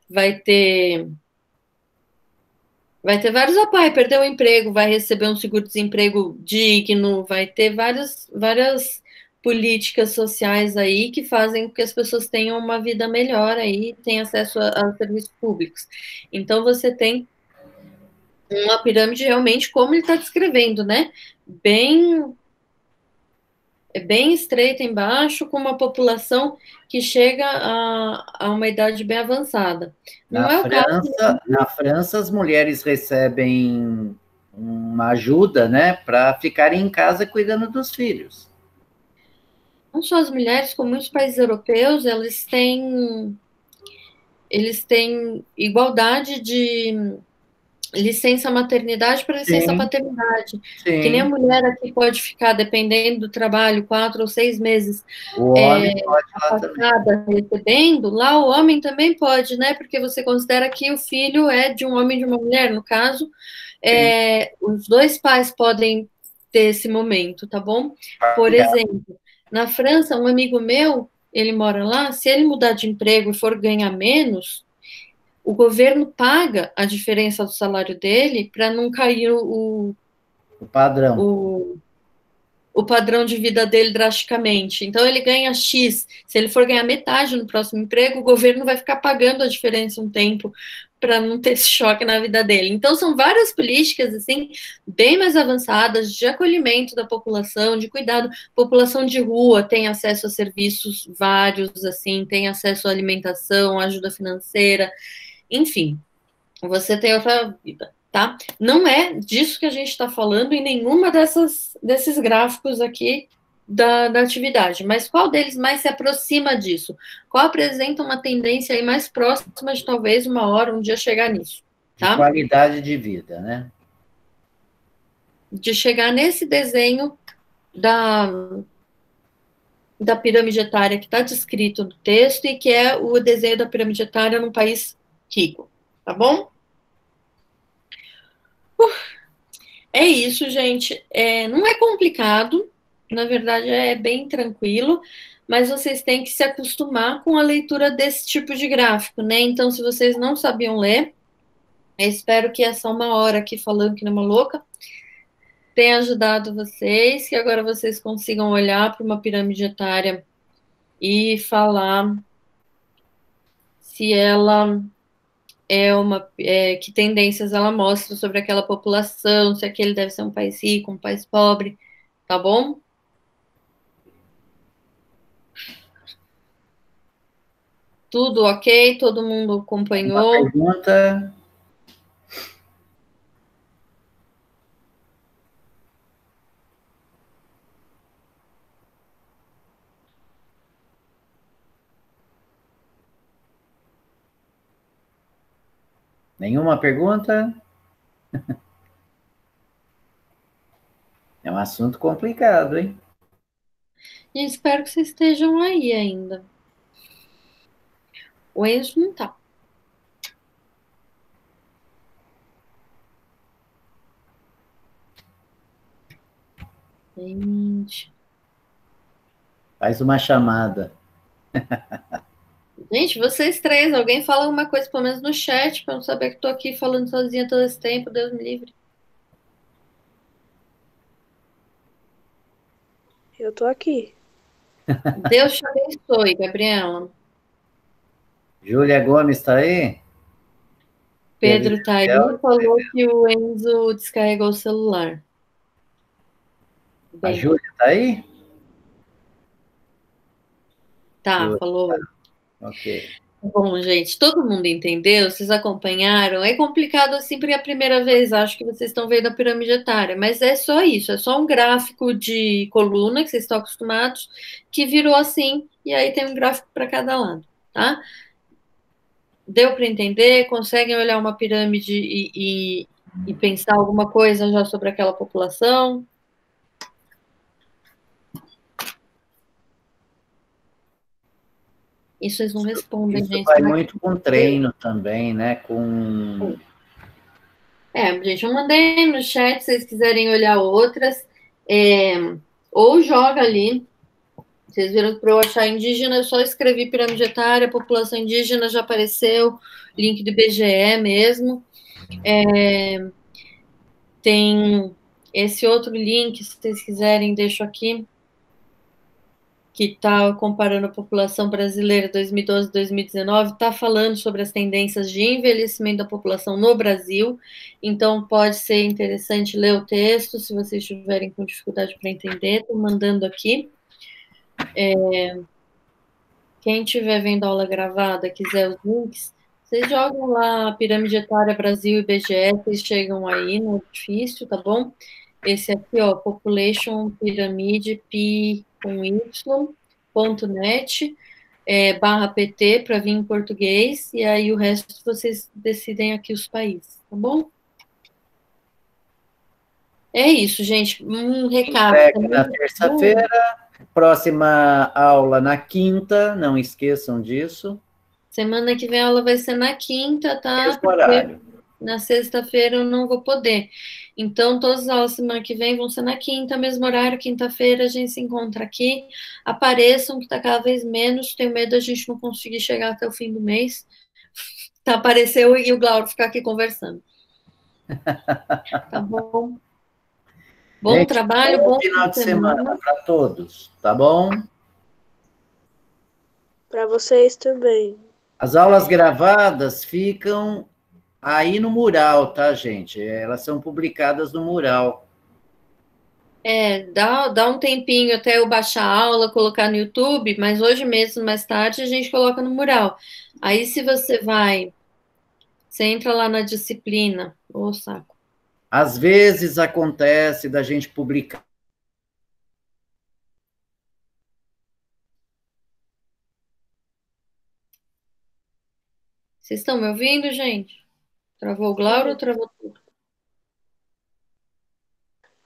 vai ter vários apoios, perder o emprego, vai receber um seguro-desemprego digno, vai ter várias políticas sociais aí que fazem com que as pessoas tenham uma vida melhor aí, tenham acesso a serviços públicos. Então, você tem uma pirâmide realmente como ele está descrevendo, né? Bem estreita embaixo, com uma população que chega a uma idade bem avançada. Não é o caso. Na França, as mulheres recebem uma ajuda, né, para ficarem em casa cuidando dos filhos. Não só as mulheres, como muitos países europeus, eles têm igualdade de licença maternidade para licença Sim, paternidade. sim. Que nem a mulher aqui pode ficar, dependendo do trabalho, 4 ou 6 meses O homem pode lá também. recebendo, lá o homem também pode, né? Porque você considera que o filho é de um homem e de uma mulher, no caso, os dois pais podem ter esse momento, tá bom? Por exemplo, na França, um amigo meu, ele mora lá, se ele mudar de emprego e for ganhar menos, o governo paga a diferença do salário dele para não cair o padrão. O padrão de vida dele drasticamente. Então, ele ganha X. Se ele for ganhar metade no próximo emprego, o governo vai ficar pagando a diferença um tempo para não ter esse choque na vida dele. Então, são várias políticas, assim, bem mais avançadas de acolhimento da população, de cuidado. População de rua tem acesso a serviços vários, assim, tem acesso à alimentação, ajuda financeira, enfim, você tem outra vida, tá? Não é disso que a gente está falando em nenhuma desses gráficos aqui da atividade, mas qual deles mais se aproxima disso? Qual apresenta uma tendência aí mais próxima de talvez uma hora, um dia chegar nisso, tá? De qualidade de vida, né? De chegar nesse desenho da pirâmide etária que está descrito no texto e que é o desenho da pirâmide etária num país rico, tá bom? É isso, gente. Não é complicado, na verdade é bem tranquilo, mas vocês têm que se acostumar com a leitura desse tipo de gráfico, né? Então, se vocês não sabiam ler, eu espero que essa 1 hora aqui falando que não é uma louca tenha ajudado vocês, que agora vocês consigam olhar para uma pirâmide etária e falar se ela que tendências ela mostra sobre aquela população, se aquele deve ser um país rico, um país pobre, tá bom? Tudo ok? Todo mundo Uma acompanhou? pergunta. Nenhuma pergunta? É um assunto complicado, hein? E espero que vocês estejam aí ainda. O Enzo não tá. Gente. Faz uma chamada. Gente, vocês três, alguém fala alguma coisa, pelo menos no chat, para eu não saber que tô aqui falando sozinha todo esse tempo, Deus me livre. Eu tô aqui. Deus te abençoe, Gabriela. Júlia Gomes está aí? Pedro tá aí, falou que o Enzo descarregou o celular. A Bem, Júlia está aí? tá, Júlia. falou. Ok. Bom, gente, todo mundo entendeu? Vocês acompanharam? É complicado assim, porque é a primeira vez, acho que vocês estão vendo a pirâmide etária, mas é só isso, é só um gráfico de coluna que vocês estão acostumados, que virou assim, e aí tem um gráfico para cada lado, tá? Deu para entender? Conseguem olhar uma pirâmide e pensar alguma coisa já sobre aquela população? Isso vocês não respondem, Isso gente. vai muito com treino também, né? Gente, eu mandei no chat, se vocês quiserem olhar outras, é, ou joga ali. Vocês viram que para eu achar indígena, eu só escrevi pirâmide etária, população indígena já apareceu, link do IBGE mesmo. Tem esse outro link, se vocês quiserem, deixo aqui, que está comparando a população brasileira 2012-2019, está falando sobre as tendências de envelhecimento da população no Brasil, então pode ser interessante ler o texto, se vocês estiverem com dificuldade para entender, estou mandando aqui. Quem estiver vendo a aula gravada, quiser os links, vocês jogam lá Pirâmide Etária Brasil e IBGE, vocês chegam aí, não é difícil, tá bom? Esse aqui, ó, Population Pyramid, Pi com Y.net, /PT para vir em português, e aí o resto vocês decidem aqui os países, tá bom? É isso, gente. Um recado. Na terça-feira, próxima aula na quinta, não esqueçam disso. Semana que vem a aula vai ser na quinta, tá? Mesmo horário. Na sexta-feira eu não vou poder. Então, todas as aulas semana que vem vão ser na quinta, mesmo horário, quinta-feira a gente se encontra aqui. Apareçam, que tá cada vez menos. Tenho medo da gente não conseguir chegar até o fim do mês. Tá, apareceu e o Glauro ficar aqui conversando. Tá bom? Bom Gente, trabalho, bom bom final de semana para todos, tá bom? Para vocês também. As aulas gravadas ficam aí no mural, tá, gente? Elas são publicadas no mural. Dá um tempinho até eu baixar a aula, colocar no YouTube, mas hoje mesmo, mais tarde, a gente coloca no mural. Aí, se você entra lá na disciplina, ô saco. Às vezes acontece da gente publicar. Vocês estão me ouvindo, gente? Travou o Glauro ou travou tudo?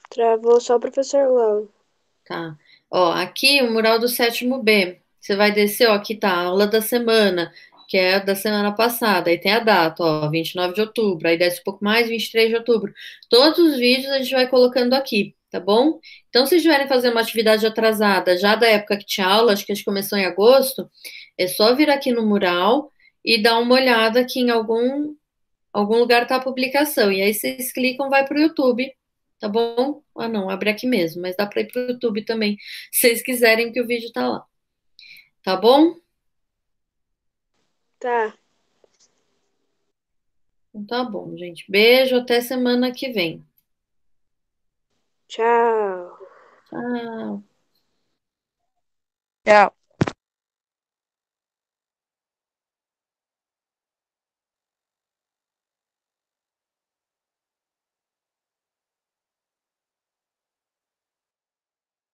Travou só o professor Lauro. Tá. Ó, aqui o mural do sétimo B. Você vai descer, ó, aqui tá a aula da semana, que é a da semana passada. Aí tem a data, ó, 29 de outubro. Aí desce um pouco mais, 23 de outubro. Todos os vídeos a gente vai colocando aqui, tá bom? Então, se tiverem fazer uma atividade atrasada, já da época que tinha aula, acho que a gente começou em agosto, é só vir aqui no mural e dar uma olhada aqui em algum lugar tá a publicação. E aí vocês clicam, vai pro YouTube, tá bom? Ah, não, abre aqui mesmo, mas dá para ir pro YouTube também, se vocês quiserem que o vídeo tá lá. Tá bom? Tá. Então tá bom, gente. Beijo, até semana que vem. Tchau. Tchau. Tchau.